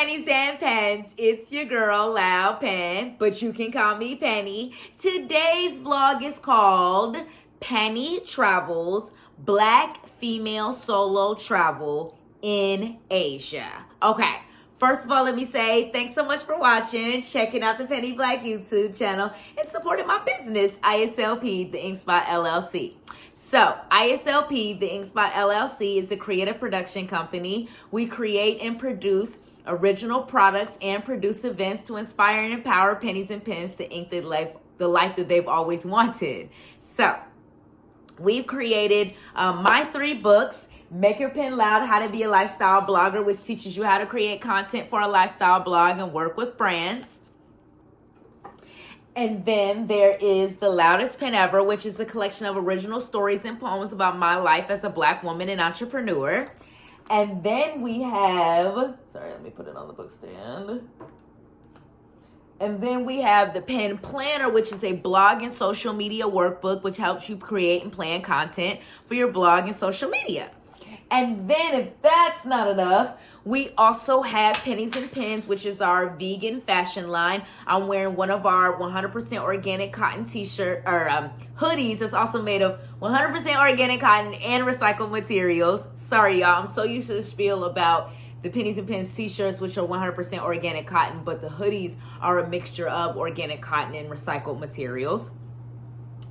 Pennies and Pens, it's your girl, Loud Pen, but you can call me Penny. Today's vlog is called PennyTravels, Black Female Solo Travel in Asia. Okay, first of all, let me say thanks so much for watching, checking out the Penny Black YouTube channel, and supporting my business, ISLP, the Ink Spot LLC. So, ISLP, the Ink Spot LLC, is a creative production company. We create and produce original products and produce events to inspire and empower pennies and pens to ink the life that they've always wanted. So, we've created my 3 books, Make Your Pen Loud, How to Be a Lifestyle Blogger, which teaches you how to create content for a lifestyle blog and work with brands. And then there is The Loudest Pen Ever, which is a collection of original stories and poems about my life as a Black woman and entrepreneur. And then we have, sorry, let me put it on the book stand. And then we have the Pen Planner, which is a blog and social media workbook, which helps you create and plan content for your blog and social media. And then if that's not enough, we also have Pennies and Pens, which is our vegan fashion line. I'm wearing one of our 100% organic cotton t-shirt or hoodies. It's also made of 100% organic cotton and recycled materials. Sorry, y'all. I'm so used to the spiel about the Pennies and Pens t-shirts, which are 100% organic cotton, but the hoodies are a mixture of organic cotton and recycled materials.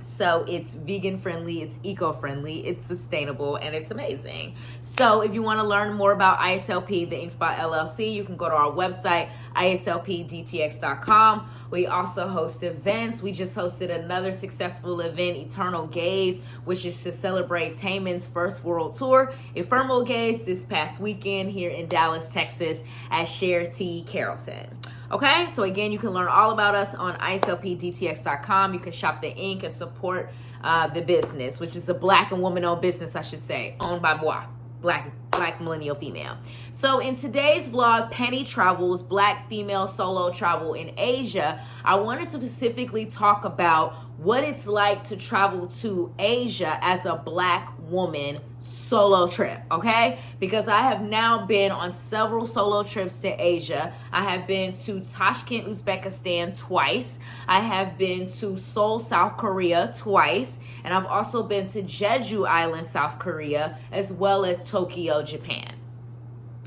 So it's vegan friendly, it's eco-friendly, it's sustainable, and it's amazing. So if you want to learn more about ISLP, the Ink Spot LLC, you can go to our website, islpdtx.com. We also host events. We just hosted another successful event, Eternal Gaze, which is to celebrate Taman's first world tour, Ephemeral Gaze, this past weekend here in Dallas, Texas at Share T. Carrollton. Okay, so again, you can learn all about us on islpdtx.com. You can shop the ink and support the business, which is a Black and woman-owned business, I should say, owned by moi, Black millennial female. So in today's vlog, PennyTravels, Black Female Solo Travel in Asia, I wanted to specifically talk about what it's like to travel to Asia as a Black woman solo trip, okay? Because I have now been on several solo trips to Asia. I have been to Tashkent, Uzbekistan twice. I have been to Seoul, South Korea twice. And I've also been to Jeju Island, South Korea, as well as Tokyo, Japan.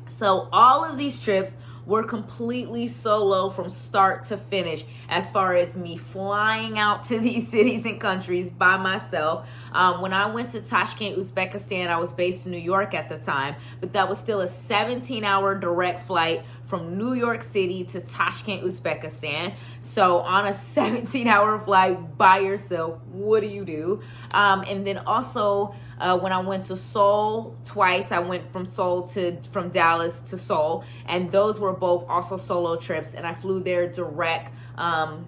So all of these trips were completely solo from start to finish, as far as me flying out to these cities and countries by myself. When I went to Tashkent, Uzbekistan, I was based in New York at the time, but that was still a 17-hour direct flight from New York City to Tashkent, Uzbekistan. So on a 17-hour flight by yourself, what do you do? And then also when I went to Seoul twice, I went from Dallas to Seoul, and those were both also solo trips, and I flew there direct from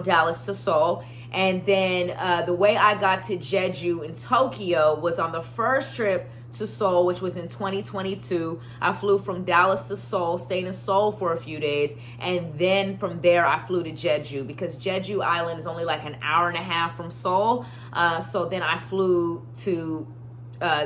Dallas to Seoul. And then the way I got to Jeju in Tokyo was on the first trip to Seoul, which was in 2022. I flew from Dallas to Seoul, stayed in Seoul for a few days, and then from there I flew to Jeju, because Jeju Island is only like an hour and a half from Seoul. So then I flew to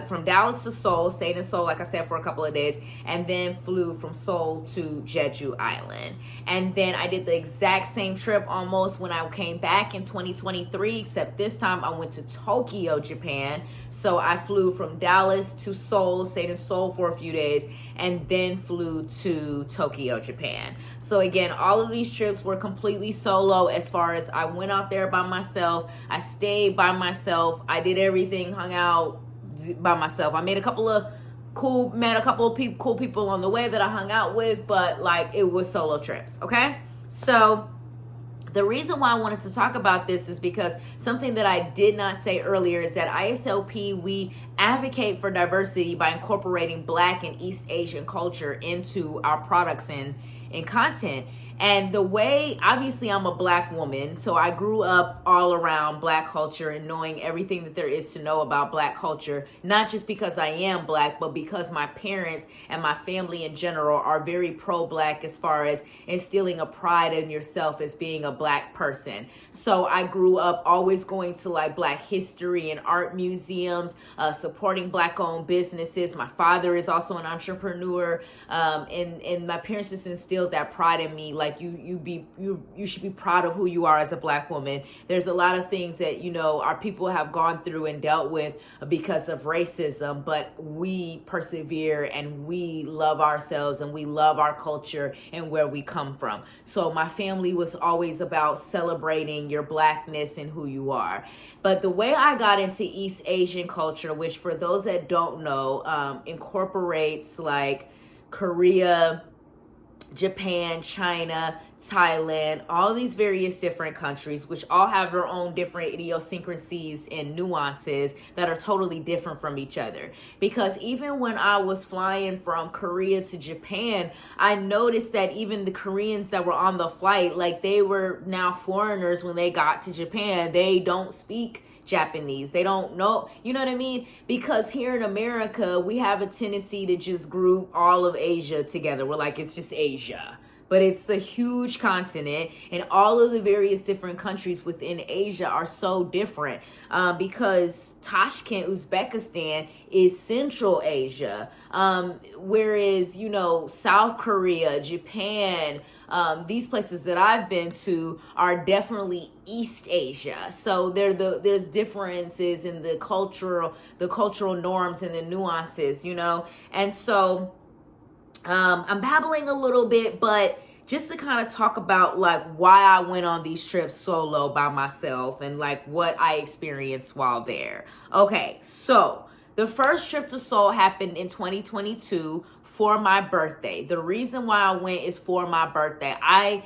from Dallas to Seoul, stayed in Seoul, like I said, for a couple of days, and then flew from Seoul to Jeju Island. And then I did the exact same trip almost when I came back in 2023, except this time I went to Tokyo, Japan. So I flew from Dallas to Seoul, stayed in Seoul for a few days, and then flew to Tokyo, Japan. So again, all of these trips were completely solo, as far as I went out there by myself, I stayed by myself, I did everything, hung out by myself. I met a couple of cool people on the way that I hung out with, but like it was solo trips, okay? So the reason why I wanted to talk about this is because something that I did not say earlier is that ISLP, we advocate for diversity by incorporating Black and East Asian culture into our products and content. And the way, obviously I'm a Black woman, so I grew up all around Black culture and knowing everything that there is to know about Black culture, not just because I am Black, but because my parents and my family in general are very pro-Black, as far as instilling a pride in yourself as being a Black person. So I grew up always going to like Black history and art museums, supporting Black owned businesses. My father is also an entrepreneur, and my parents just instilled that pride in me. Like you should be proud of who you are as a Black woman. There's a lot of things that, you know, our people have gone through and dealt with because of racism, but we persevere and we love ourselves and we love our culture and where we come from. So my family was always about celebrating your Blackness and who you are. But the way I got into East Asian culture, which for those that don't know, incorporates like Korea, Japan, China, Thailand, all these various different countries, which all have their own different idiosyncrasies and nuances that are totally different from each other. Because even when I was flying from Korea to Japan, I noticed that even the Koreans that were on the flight, like they were now foreigners when they got to Japan. They don't speak Japanese. They don't know, you know what I mean? Because here in America, we have a tendency to just group all of Asia together. We're like, it's just Asia. But it's a huge continent, and all of the various different countries within Asia are so different, because Tashkent, Uzbekistan is Central Asia, whereas, you know, South Korea, Japan, these places that I've been to are definitely East Asia. So there's differences in the cultural norms and the nuances, you know, and so I'm babbling a little bit, but just to kind of talk about like why I went on these trips solo by myself and like what I experienced while there. Okay, so the first trip to Seoul happened in 2022 for my birthday. The reason why I went is for my birthday. I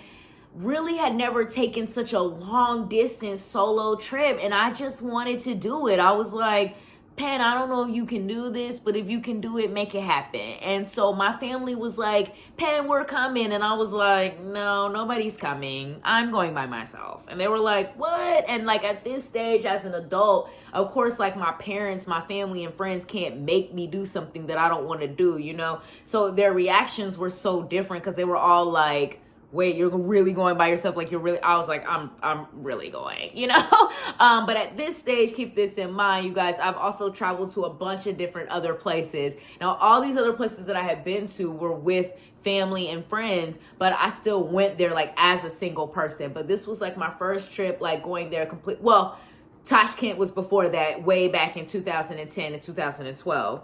really had never taken such a long distance solo trip, and I just wanted to do it. I was like, Pen, I don't know if you can do this, but if you can do it, make it happen. And so my family was like, Pen, we're coming. And I was like, no, nobody's coming. I'm going by myself. And they were like, what? And like at this stage as an adult, of course, like my parents, my family and friends can't make me do something that I don't want to do, you know? So their reactions were so different because they were all like, wait, you're really going by yourself? Like you're really, I was like, I'm really going, you know? But at this stage, keep this in mind, you guys, I've also traveled to a bunch of different other places. Now, all these other places that I had been to were with family and friends, but I still went there like as a single person. But this was like my first trip, like going there well, Tashkent was before that, way back in 2010 and 2012.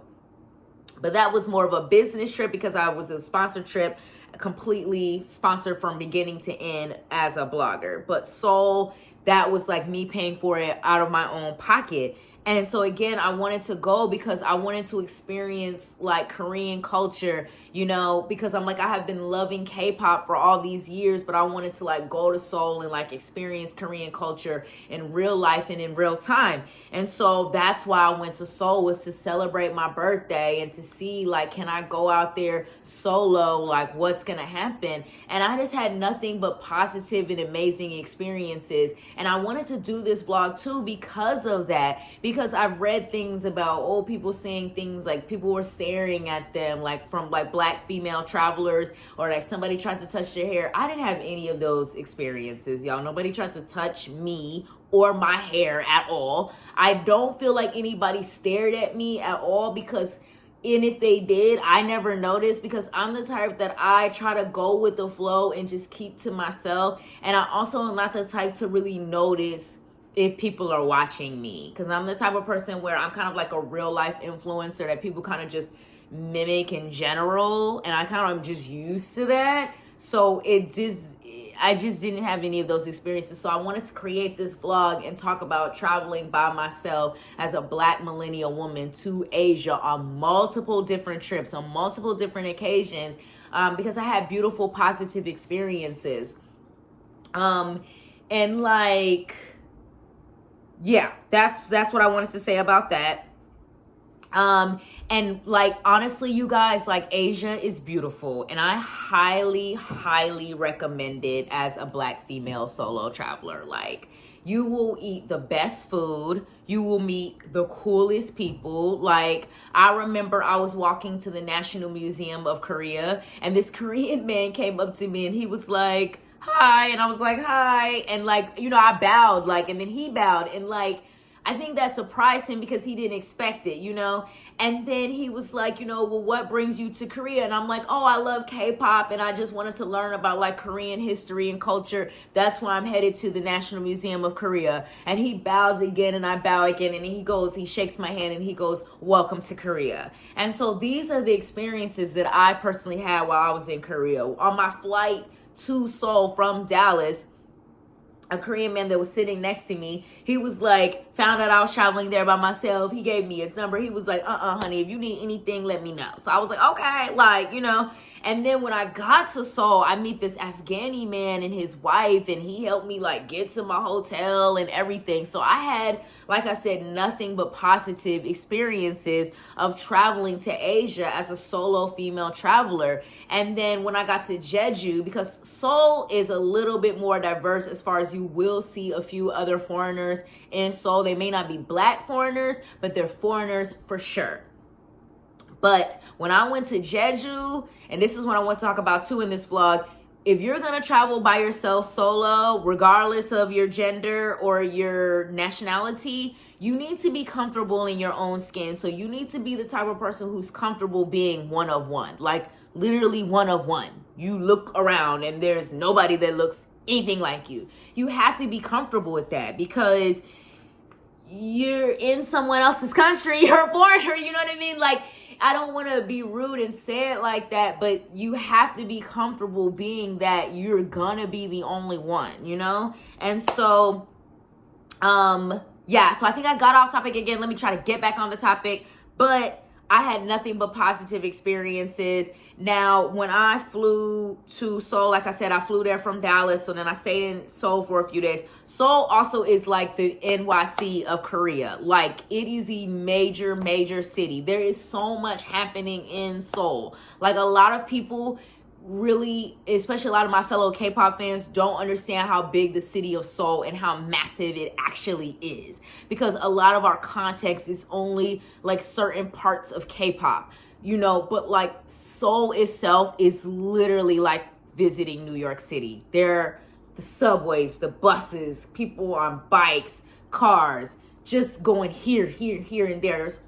But that was more of a business trip because I was a sponsored trip, completely sponsored from beginning to end as a blogger. But Seoul, that was like me paying for it out of my own pocket. And so again, I wanted to go because I wanted to experience like Korean culture, you know, because I'm like, I have been loving K-pop for all these years, but I wanted to like go to Seoul and like experience Korean culture in real life and in real time. And so that's why I went to Seoul, was to celebrate my birthday and to see like, can I go out there solo? Like what's going to happen? And I just had nothing but positive and amazing experiences. And I wanted to do this vlog too because of that, because I've read things about old people saying things like people were staring at them, like from like Black female travelers, or like somebody tried to touch their hair. I didn't have any of those experiences, y'all. Nobody tried to touch me or my hair at all. I don't feel like anybody stared at me at all, because and if they did, I never noticed, because I'm the type that I try to go with the flow and just keep to myself. And I also am not the type to really notice if people are watching me, because I'm the type of person where I'm kind of like a real life influencer that people kind of just mimic in general, and I kind of am just used to that. So I just didn't have any of those experiences. So I wanted to create this vlog and talk about traveling by myself as a Black millennial woman to Asia on multiple different trips, on multiple different occasions, because I had beautiful, positive experiences. And like, yeah, that's what I wanted to say about that. And like, honestly, you guys, like Asia is beautiful, and I highly, highly recommend it as a Black female solo traveler. Like, you will eat the best food. You will meet the coolest people. Like, I remember I was walking to the National Museum of Korea, and this Korean man came up to me and he was like, hi. And I was like, hi. And like, you know, I bowed, like, and then he bowed. And like, I think that surprised him because he didn't expect it, you know? And then he was like, you know, well, what brings you to Korea? And I'm like, oh, I love K-pop and I just wanted to learn about like Korean history and culture. That's why I'm headed to the National Museum of Korea. And he bows again and I bow again. And he shakes my hand and he goes, welcome to Korea. And so these are the experiences that I personally had while I was in Korea. On my flight to Seoul from Dallas, a Korean man that was sitting next to me, he was like, found out I was traveling there by myself. He gave me his number. He was like, honey, if you need anything, let me know. So I was like, okay, like, you know. And then when I got to Seoul, I meet this Afghani man and his wife, and he helped me like get to my hotel and everything. So I had, like I said, nothing but positive experiences of traveling to Asia as a solo female traveler. And then when I got to Jeju, because Seoul is a little bit more diverse as far as you will see a few other foreigners in Seoul. They may not be black foreigners, but they're foreigners for sure. But when I went to Jeju, and this is what I want to talk about too in this vlog, if you're going to travel by yourself solo, regardless of your gender or your nationality, you need to be comfortable in your own skin. So you need to be the type of person who's comfortable being one of one, like literally one of one. You look around and there's nobody that looks anything like you. You have to be comfortable with that because you're in someone else's country, you're a foreigner, you know what I mean? Like, I don't want to be rude and say it like that, but you have to be comfortable being that you're gonna be the only one, you know? And so, yeah, so I think I got off topic again. Let me try to get back on the topic, but I had nothing but positive experiences. Now, when I flew to Seoul, like I said, I flew there from Dallas. So then I stayed in Seoul for a few days. Seoul also is like the NYC of Korea. Like it is a major, major city. There is so much happening in Seoul. Like a lot of people really, especially a lot of my fellow K-pop fans, don't understand how big the city of Seoul and how massive it actually is, because a lot of our context is only like certain parts of K-pop, you know, but like Seoul itself is literally like visiting New York City. There, the subways, the buses, people on bikes, cars, just going here, and there. There's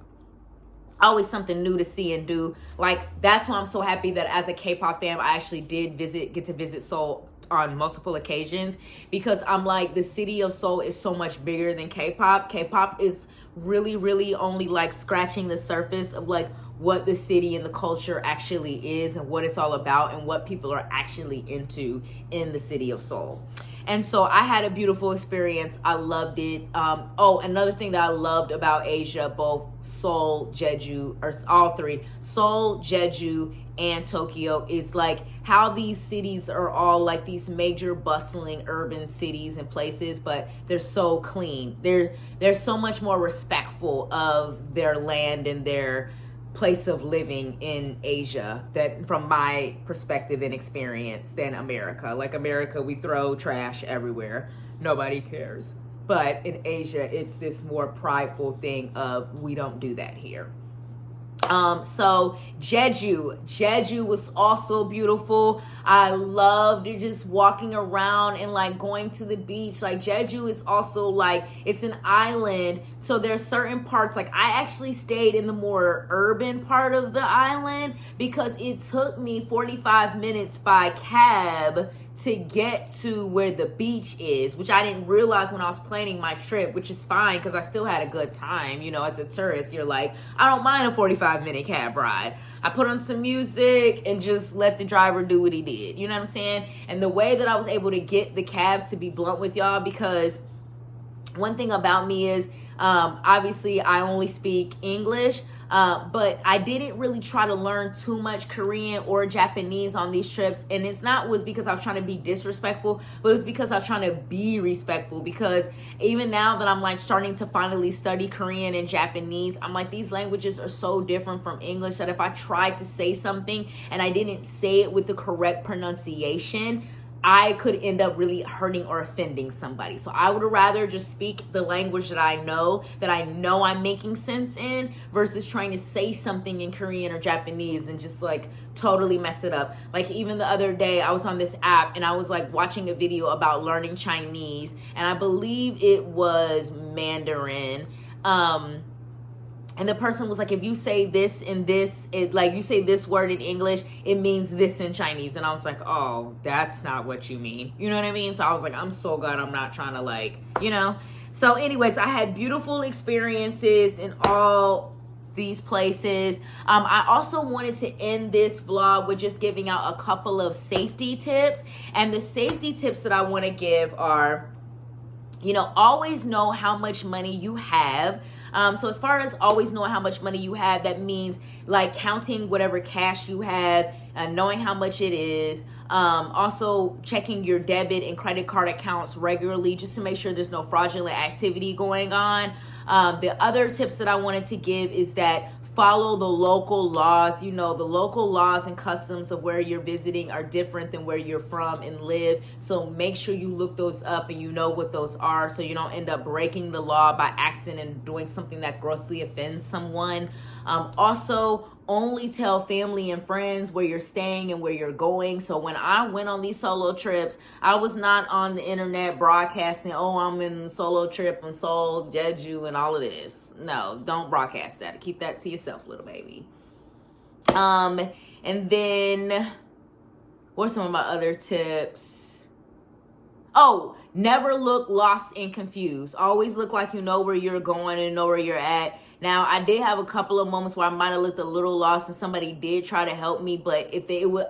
always something new to see and do. Like, that's why I'm so happy that as a K-pop fan, I actually did get to visit Seoul on multiple occasions, because I'm like, the city of Seoul is so much bigger than K-pop. K-pop is really, really only like scratching the surface of like what the city and the culture actually is and what it's all about and what people are actually into in the city of Seoul. And so I had a beautiful experience. I loved it. Oh, another thing that I loved about Asia, both Seoul, Jeju, or all three, Seoul, Jeju, and Tokyo, is like how these cities are all like these major bustling urban cities and places, but they're so clean. They're so much more respectful of their land and their place of living in Asia, that from my perspective and experience, than America. Like America, we throw trash everywhere. Nobody cares. But in Asia, it's this more prideful thing of, we don't do that here. So Jeju was also beautiful. I loved just walking around and like going to the beach. Like Jeju is also like, it's an island, so there's certain parts, like I actually stayed in the more urban part of the island because it took me 45 minutes by cab to get to where the beach is, which I didn't realize when I was planning my trip, which is fine because I still had a good time. You know, as a tourist, you're like, I don't mind a 45-minute cab ride. I put on some music and just let the driver do what he did. You know what I'm saying? And the way that I was able to get the cabs, to be blunt with y'all, because one thing about me is, obviously I only speak English, but I didn't really try to learn too much Korean or Japanese on these trips. And it's not was because I was trying to be disrespectful, but it was because I was trying to be respectful. Because even now that I'm like starting to finally study Korean and Japanese, I'm like, these languages are so different from English that if I tried to say something and I didn't say it with the correct pronunciation, I could end up really hurting or offending somebody. So I would rather just speak the language that I know I'm making sense in, versus trying to say something in Korean or Japanese and just like totally mess it up. Like even the other day I was on this app and I was like watching a video about learning Chinese, and I believe it was Mandarin. And the person was like, if you say this and this, like you say this word in English, it means this in Chinese. And I was like, oh, that's not what you mean. You know what I mean? So I was like, I'm so glad I'm not trying to like, you know. So anyways, I had beautiful experiences in all these places. I also wanted to end this vlog with just giving out a couple of safety tips. And the safety tips that I want to give are, you know, always know how much money you have. So as far as always knowing how much money you have, that means like counting whatever cash you have and knowing how much it is. Also checking your debit and credit card accounts regularly just to make sure there's no fraudulent activity going on. The other tips that I wanted to give is that follow the local laws. You know, the local laws and customs of where you're visiting are different than where you're from and live. So make sure you look those up and you know what those are, so you don't end up breaking the law by accident and doing something that grossly offends someone. Also, only tell family and friends where you're staying and where you're going. So when I went on these solo trips, I was not on the internet broadcasting, oh, I'm in solo trip in Seoul, Jeju, and all of this. No, don't broadcast that. Keep that to yourself, little baby. And then what's some of my other tips? Oh, never look lost and confused. Always look like you know where you're going and know where you're at. Now, I did have a couple of moments where I might have looked a little lost and somebody did try to help me, but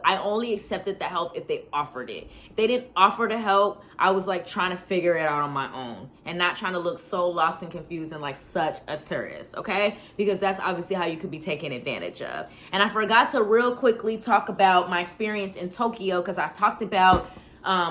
I only accepted the help if they offered it. If they didn't offer to help, I was like trying to figure it out on my own and not trying to look so lost and confused and like such a tourist, okay? Because that's obviously how you could be taken advantage of. And I forgot to real quickly talk about my experience in Tokyo, because I talked about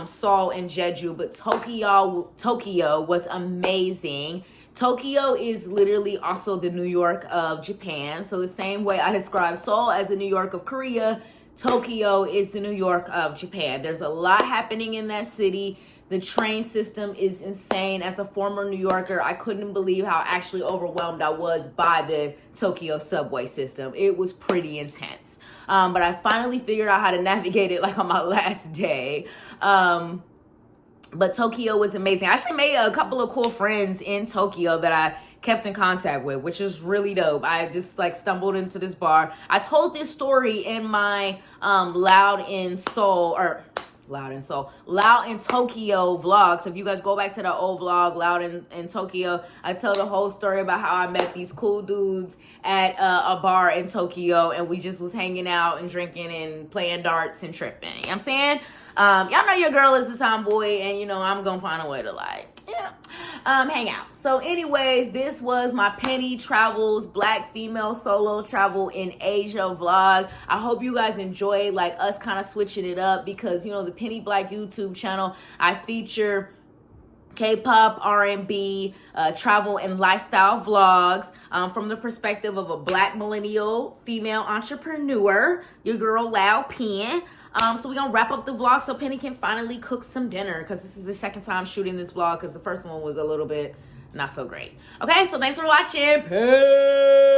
Seoul and Jeju, but Tokyo was amazing. Tokyo is literally also the New York of Japan. So the same way I describe Seoul as the New York of Korea, Tokyo is the New York of Japan. There's a lot happening in that city. The train system is insane. As a former New Yorker, I couldn't believe how actually overwhelmed I was by the Tokyo subway system. It was pretty intense. But I finally figured out how to navigate it like on my last day. But Tokyo was amazing. I actually made a couple of cool friends in Tokyo that I kept in contact with, which is really dope. I just like stumbled into this bar. I told this story in my Loud in Tokyo vlog. So if you guys go back to the old vlog, Loud in Tokyo, I tell the whole story about how I met these cool dudes at a bar in Tokyo, and we just was hanging out and drinking and playing darts and tripping. You know what I'm saying? Y'all know your girl is a tomboy, and you know I'm gonna find a way to like, hang out. So anyways, this was my PennyTravels Black female solo travel in Asia vlog. I hope you guys enjoy like us kind of switching it up, because you know the Penny Black YouTube channel, I feature K-pop, R&B, travel and lifestyle vlogs from the perspective of a Black millennial female entrepreneur, your girl Lao Pen. So we're gonna wrap up the vlog so Penny can finally cook some dinner, because this is the second time shooting this vlog, because the first one was a little bit not so great. Okay, so thanks for watching. Peace.